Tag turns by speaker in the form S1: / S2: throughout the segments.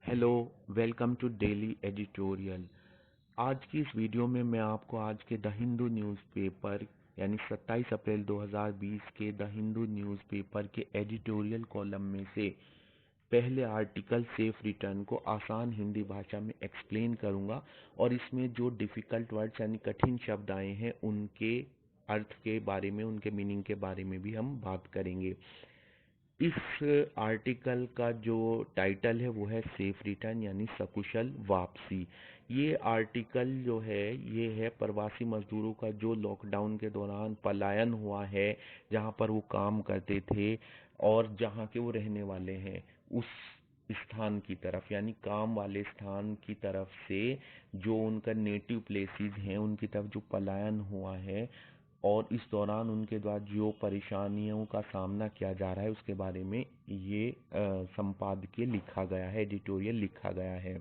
S1: Hello, welcome to daily editorial. आज की इस वीडियो में मैं आपको आज के द हिंदू न्यूज़पेपर यानी 27 अप्रैल 2020 के द हिंदू न्यूज़पेपर के एडिटोरियल कॉलम में से पहले आर्टिकल सेफ रिटर्न को आसान हिंदी भाषा में एक्सप्लेन करूंगा और इसमें जो डिफ़िकल्ट वर्ड्स यानी कठिन शब्द आए हैं उनके अर्थ के बारे में, उनके मीनिंग के बारे में भी हम बात करेंगे। इस आर्टिकल का जो टाइटल है वो है सेफ रिटर्न यानी सकुशल वापसी। ये आर्टिकल जो है ये है प्रवासी मजदूरों का जो लॉकडाउन के दौरान पलायन हुआ है, जहाँ पर वो काम करते थे और जहाँ के वो रहने वाले हैं उस स्थान की तरफ यानी काम वाले स्थान की तरफ से जो उनका नेटिव प्लेसेस हैं उनकी तरफ जो पलायन हुआ है और इस दौरान उनके द्वारा जो परेशानियों का सामना किया जा रहा है उसके बारे में ये संपादकीय लिखा गया है, एडिटोरियल लिखा गया है।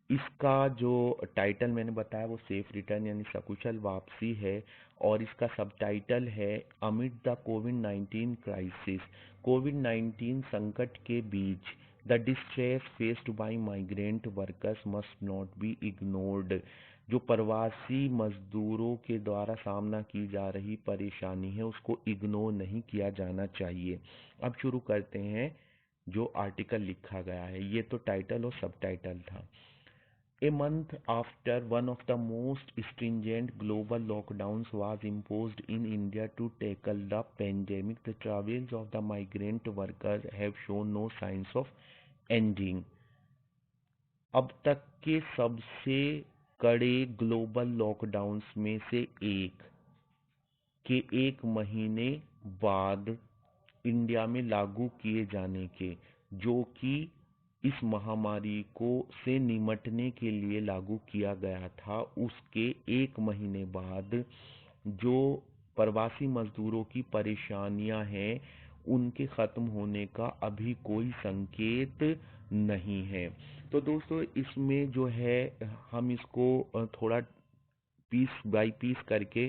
S1: इसका जो टाइटल मैंने बताया वो सेफ रिटर्न यानी सकुशल वापसी है और इसका सबटाइटल है अमिड द कोविड-19 क्राइसिस। कोविड-19 संकट के बीच the distress faced by migrant workers must not be ignored. जो प्रवासी मजदूरों के द्वारा सामना की जा रही परेशानी है उसको इग्नोर नहीं किया जाना चाहिए। अब शुरू करते हैं जो आर्टिकल लिखा गया है। ये तो टाइटल और सबटाइटल था। A month after one of the most stringent global lockdowns was imposed in India to tackle the pandemic, the travels of the migrant workers have shown no signs of ending. अब तक के सबसे कड़े global lockdowns में से एक महीने बाद इंडिया में लागू किए जाने के, जो कि इस महामारी को से निमटने के लिए लागू किया गया था, उसके एक महीने बाद जो प्रवासी मजदूरों की परेशानियां हैं उनके ख़त्म होने का अभी कोई संकेत नहीं है। तो दोस्तों इसमें जो है हम इसको थोड़ा पीस बाय पीस करके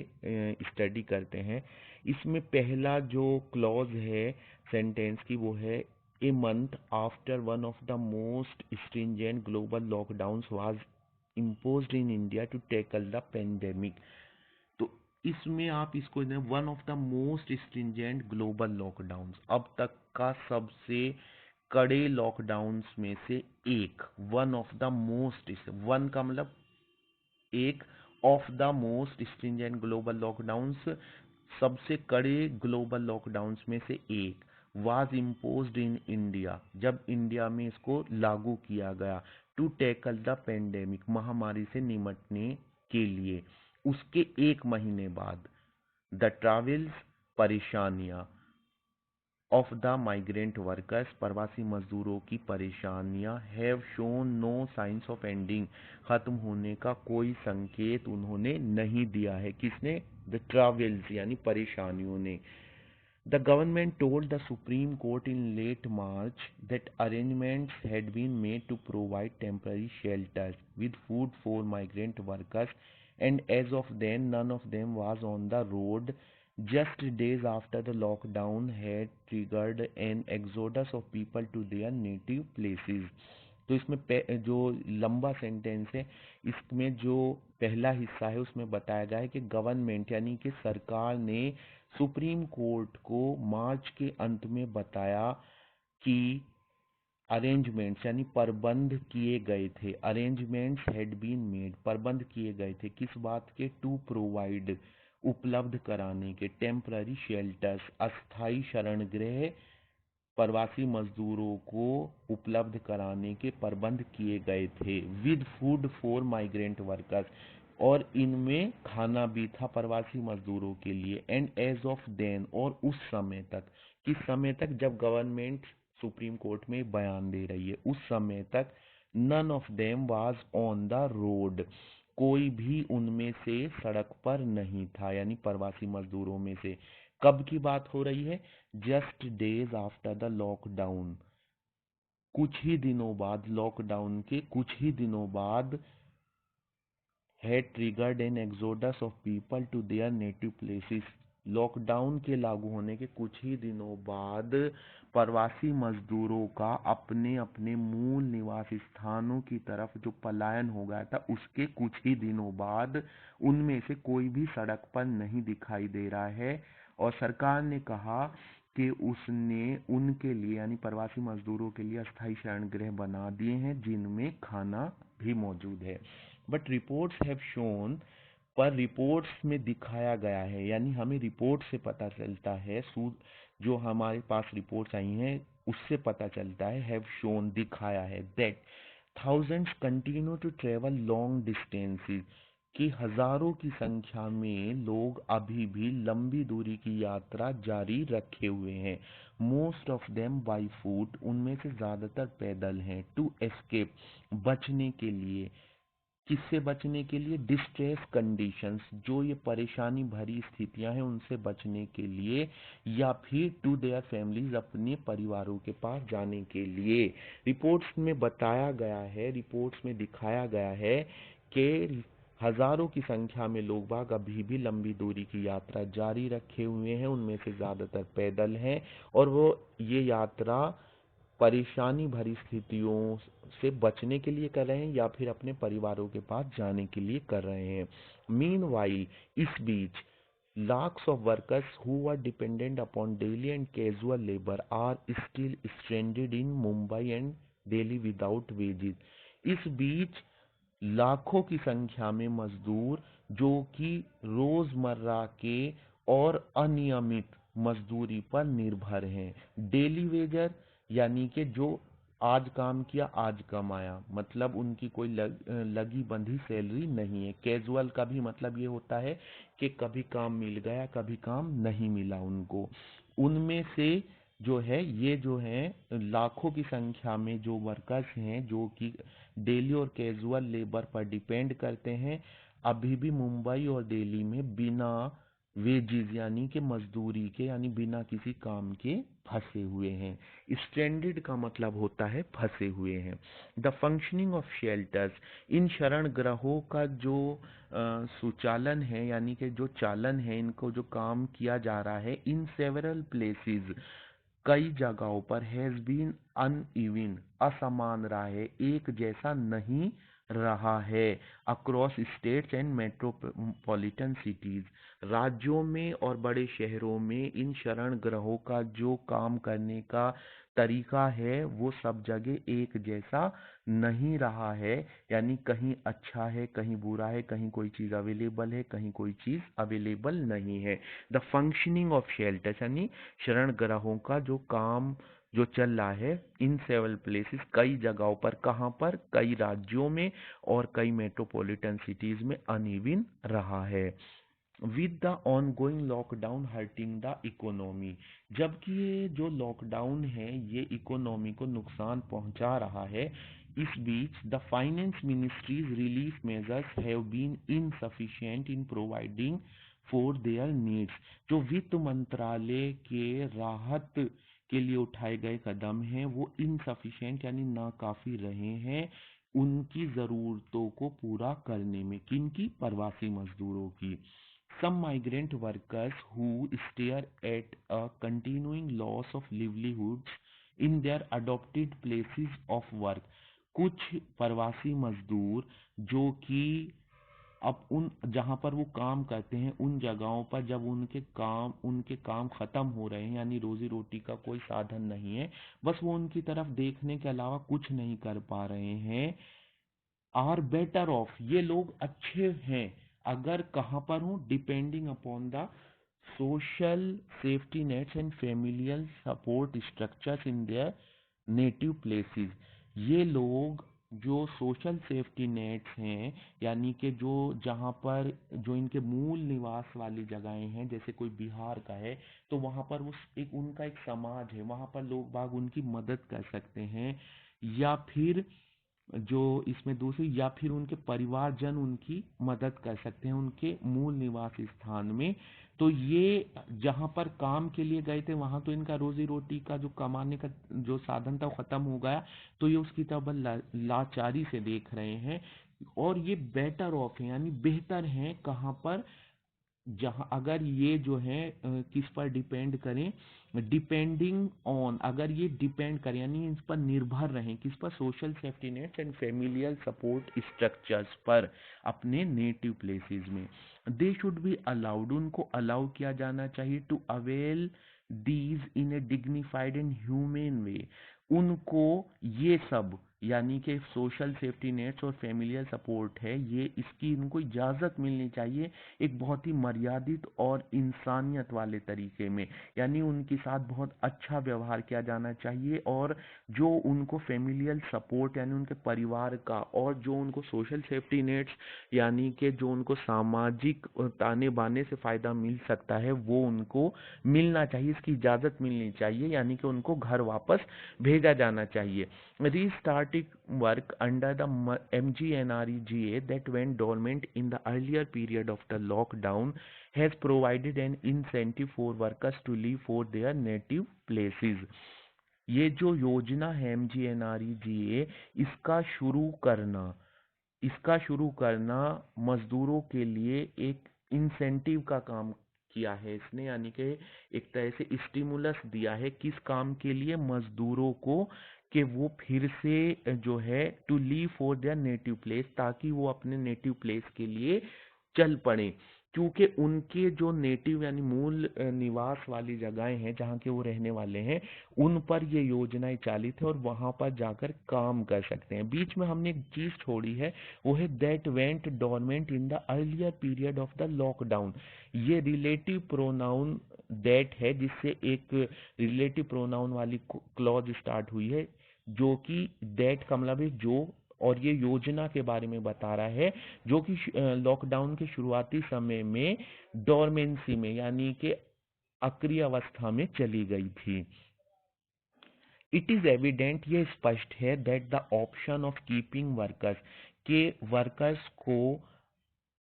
S1: स्टडी करते हैं। इसमें पहला जो क्लॉज है सेंटेंस की वो है a month after one of the most stringent global lockdowns was imposed in India to tackle the pandemic। तो इसमें आप इसको one of the most stringent global lockdowns, अब तक का सबसे कड़े लॉकडाउन्स में से एक, one of the most, one का मतलब एक, of the most stringent global lockdowns सबसे कड़े ग्लोबल लॉकडाउन्स में से एक, वाज इम्पोज्ड इन इंडिया जब इंडिया में इसको लागू किया गया, टू टैकल द पेंडेमिक महामारी से निमटने के लिए। उसके एक महीने बाद द ट्रैवल्स परेशानियां ऑफ द माइग्रेंट वर्कर्स प्रवासी मजदूरों की परेशानियां have shown no signs of ending खत्म होने का कोई संकेत उन्होंने नहीं दिया है। किसने? द ट्रैवल्स यानी परेशानियों ने। The government told the Supreme Court in late March that arrangements had been made to provide temporary shelters with food for migrant workers, and as of then, none of them was on the road. Just days after the lockdown had triggered an exodus of people to their native places। तो इसमें जो लंबा sentence है इसमें जो पहला हिस्सा है उसमें बताया गया है कि गवर्नमेंट यानी कि सरकार ने सुप्रीम कोर्ट को मार्च के अंत में बताया कि अरेंजमेंट्स यानी प्रबंध किए गए थे, अरेंजमेंट्स हैड बीन मेड प्रबंध किए गए थे किस बात के? टू प्रोवाइड उपलब्ध कराने के, टेम्पररी शेल्टर्स अस्थाई शरण गृह प्रवासी मजदूरों को उपलब्ध कराने के प्रबंध किए गए थे, with food for migrant workers और इनमें खाना भी था प्रवासी मजदूरों के लिए। एंड एज ऑफ देन और उस समय तक, किस समय तक? जब गवर्नमेंट सुप्रीम कोर्ट में बयान दे रही है उस समय तक, none of them was on the road कोई भी उनमें से सड़क पर नहीं था, यानी प्रवासी मजदूरों में से। कब की बात हो रही है? Just days after the lockdown, कुछ ही दिनों बाद, लॉकडाउन के कुछ ही दिनों बाद had triggered an exodus of people to their native places। Lockdown के लागू होने के कुछ ही दिनों बाद प्रवासी मजदूरों का अपने अपने मूल निवास स्थानों की तरफ जो पलायन हो गया था, उसके कुछ ही दिनों बाद उनमें से कोई भी सड़क पर नहीं दिखाई दे रहा है। और सरकार ने कहा कि उसने उनके लिए यानी प्रवासी मजदूरों के लिए अस्थायी शरण गृह बना दिए हैं, जिनमें खाना भी मौजूद है। बट रिपोर्ट्स हैव शोन, पर रिपोर्ट्स में दिखाया गया है, यानी हमें रिपोर्ट से पता चलता है, जो हमारे पास रिपोर्ट्स आई हैं उससे पता चलता है, हैव शोन दिखाया है, that thousands continue to travel long distances, कि हजारों की संख्या में लोग अभी भी लंबी दूरी की यात्रा जारी रखे हुए हैं। मोस्ट ऑफ देम बाई फूट, उनमें से ज्यादातर पैदल हैं। टू एस्केप, बचने के लिए। किससे बचने के लिए? डिस्ट्रेस कंडीशंस, जो ये परेशानी भरी स्थितियां हैं उनसे बचने के लिए, या फिर टू देयर फैमिलीज, अपने परिवारों के पास जाने के लिए। रिपोर्ट्स में बताया गया है, रिपोर्ट्स में दिखाया गया है कि हजारों की संख्या में लोग बाग अभी भी लंबी दूरी की यात्रा जारी रखे हुए हैं, उनमें से ज्यादातर पैदल हैं, और वो ये यात्रा परेशानी भरी स्थितियों से बचने के लिए कर रहे हैं या फिर अपने परिवारों के पास जाने के लिए कर रहे हैं। मीनवाइल, इस बीच, lakhs of workers who were dependent upon daily and casual labor are still stranded in Mumbai and Delhi without wages। इस बीच लाखों की संख्या में मजदूर जो कि रोजमर्रा के और अनियमित मजदूरी पर निर्भर हैं। डेली वेजर यानी कि जो आज काम किया आज कमाया, मतलब उनकी कोई लगी बंधी सैलरी नहीं है। कैजुअल का भी मतलब ये होता है कि कभी काम मिल गया कभी काम नहीं मिला उनको। उनमें से जो है, ये जो है लाखों की संख्या में जो वर्कर्स हैं जो कि डेली और कैजुअल लेबर पर डिपेंड करते हैं, अभी भी मुंबई और दिल्ली में बिना वेजिज यानी कि मजदूरी के, यानी बिना किसी काम के फंसे हुए हैं। स्ट्रैंडेड का मतलब होता है फंसे हुए हैं। द फंक्शनिंग ऑफ शेल्टर्स, इन शरण ग्रहों का जो सुचालन है यानी कि जो चालन है, इनको जो काम किया जा रहा है, इन सेवरल प्लेसेस, कई जगहों पर, हैज बीन अनइवन, असमान रहा है, एक जैसा नहीं रहा है। Across states and metropolitan cities, राज्यों में और बड़े शहरों में इन शरण ग्रहों का जो काम करने का तरीका है वो सब जगह एक जैसा नहीं रहा है। यानी कहीं अच्छा है कहीं बुरा है, कहीं कोई चीज अवेलेबल है कहीं कोई चीज अवेलेबल नहीं है। द फंक्शनिंग ऑफ शेल्टर्स, यानी शरण ग्रहों का जो काम जो चल रहा है इन सेवरल प्लेसेस, कई जगहों पर, कहाँ पर? कई राज्यों में और कई मेट्रोपॉलिटन सिटीज में अनइवन रहा है। With the ongoing lockdown hurting the economy, जबकि ये जो लॉकडाउन है ये इकोनॉमी को नुकसान पहुंचा रहा है, इस बीच the finance ministry's relief measures have been insufficient in providing for their needs, जो वित्त मंत्रालय के राहत के लिए उठाए गए कदम हैं वो इनसफिशिएंट यानी नाकाफी रहे हैं उनकी जरूरतों को पूरा करने में। किनकी? प्रवासी मजदूरों की। Some migrant workers who stare at a continuing loss of livelihoods in their adopted places of work, कुछ प्रवासी मजदूर जो कि अब उन जहाँ पर वो काम करते हैं उन जगहों पर जब उनके काम खत्म हो रहे हैं यानी रोजी रोटी का कोई साधन नहीं है, बस वो उनकी तरफ देखने के अलावा कुछ नहीं कर पा रहे हैं, आर बेटर ऑफ, ये लोग अच्छे हैं अगर कहाँ पर हूँ? Depending upon the social safety nets and familial support structures in their native places. ये लोग जो सोशल सेफ्टी नेट्स हैं यानी कि जो जहाँ पर जो इनके मूल निवास वाली जगहें हैं, जैसे कोई बिहार का है तो वहाँ पर वो एक उनका एक समाज है, वहाँ पर लोग बाग उनकी मदद कर सकते हैं, या फिर जो इसमें दूसरी, या फिर उनके परिवारजन उनकी मदद कर सकते हैं उनके मूल निवास स्थान में। तो ये जहाँ पर काम के लिए गए थे वहां तो इनका रोजी रोटी का जो कमाने का जो साधन था वो खत्म हो गया, तो ये उसकी तरफ लाचारी से देख रहे हैं। और ये बेटर ऑफ है यानी बेहतर हैं कहाँ पर? जहाँ अगर ये जो है किस पर डिपेंड करें, डिपेंडिंग ऑन, अगर ये डिपेंड करें यानी इस पर निर्भर रहें, किस पर, social safety nets and familial support structures पर, अपने नेटिव प्लेसेस में, दे शुड बी अलाउड, उनको अलाउ किया जाना चाहिए to avail these in a dignified and humane way, उनको ये सब यानी कि सोशल सेफ्टी नेट्स और फेमिलियल सपोर्ट है ये, इसकी इनको इजाज़त मिलनी चाहिए एक बहुत ही मर्यादित और इंसानियत वाले तरीके में, यानी उनके साथ बहुत अच्छा व्यवहार किया जाना चाहिए, और जो उनको फेमिलियल सपोर्ट यानी उनके परिवार का, और जो उनको सोशल सेफ्टी नेट्स यानी कि जो उनको सामाजिक ताने बाने से फ़ायदा मिल सकता है वो उनको मिलना चाहिए, इसकी इजाज़त मिलनी चाहिए, यानी कि उनको घर वापस भेजा जाना चाहिए। Restarting work under the MGNREGA that went dormant in the earlier period of the lockdown has provided an incentive for workers to leave for their native places. ये जो योजना है MGNREGA, इसका शुरू करना इसका शुरू करना मजदूरों के लिए एक इंसेंटिव का काम किया है इसने, यानी कि एक तरह से स्टिमुलस दिया है, किस काम के लिए, मजदूरों को, कि वो फिर से जो है to leave for their native place, ताकि वो अपने नेटिव प्लेस के लिए चल पड़े, क्योंकि उनके जो नेटिव यानी मूल निवास वाली जगहें हैं जहाँ के वो रहने वाले हैं, उन पर ये योजनाएं चालित है और वहां पर जाकर काम कर सकते हैं। बीच में हमने एक चीज छोड़ी है, वो है that went dormant in the earlier period of the lockdown. ये रिलेटिव प्रोनाउन दैट है, जिससे एक रिलेटिव प्रोनाउन वाली क्लॉज स्टार्ट हुई है, जो कि दैट का मतलब है जो, और ये योजना के बारे में बता रहा है जो कि लॉकडाउन के शुरुआती समय में डोरमेंसी में यानी कि अक्रिय अवस्था में चली गई थी। इट इज एविडेंट, ये स्पष्ट है, that the option of keeping workers, के वर्कर्स को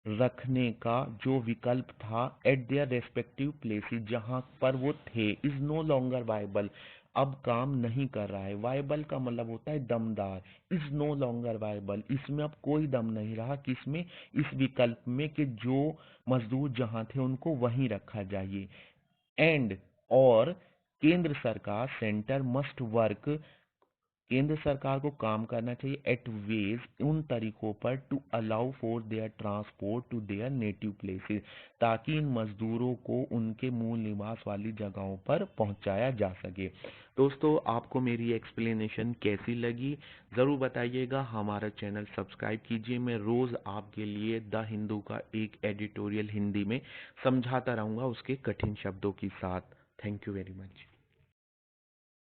S1: रखने का जो विकल्प था एट देयर रेस्पेक्टिव प्लेसेस जहां पर वो थे, इज नो लॉन्गर वायबल, अब काम नहीं कर रहा है। वायबल का मतलब होता है दमदार, इज नो लॉन्गर वायबल, इसमें अब कोई दम नहीं रहा, किसमें, इस विकल्प में, कि जो मजदूर जहां थे उनको वहीं रखा जाइए। एंड, और केंद्र सरकार, सेंटर मस्ट वर्क, केंद्र सरकार को काम करना चाहिए एट वेज, उन तरीकों पर, to allow for their transport to their native places, ताकि इन मजदूरों को उनके मूल निवास वाली जगहों पर पहुंचाया जा सके। दोस्तों, आपको मेरी एक्सप्लेनेशन कैसी लगी ज़रूर बताइएगा। हमारा चैनल सब्सक्राइब कीजिए, मैं रोज़ आपके लिए द हिंदू का एक एडिटोरियल हिंदी में समझाता रहूँगा उसके कठिन शब्दों के साथ। Thank you very much.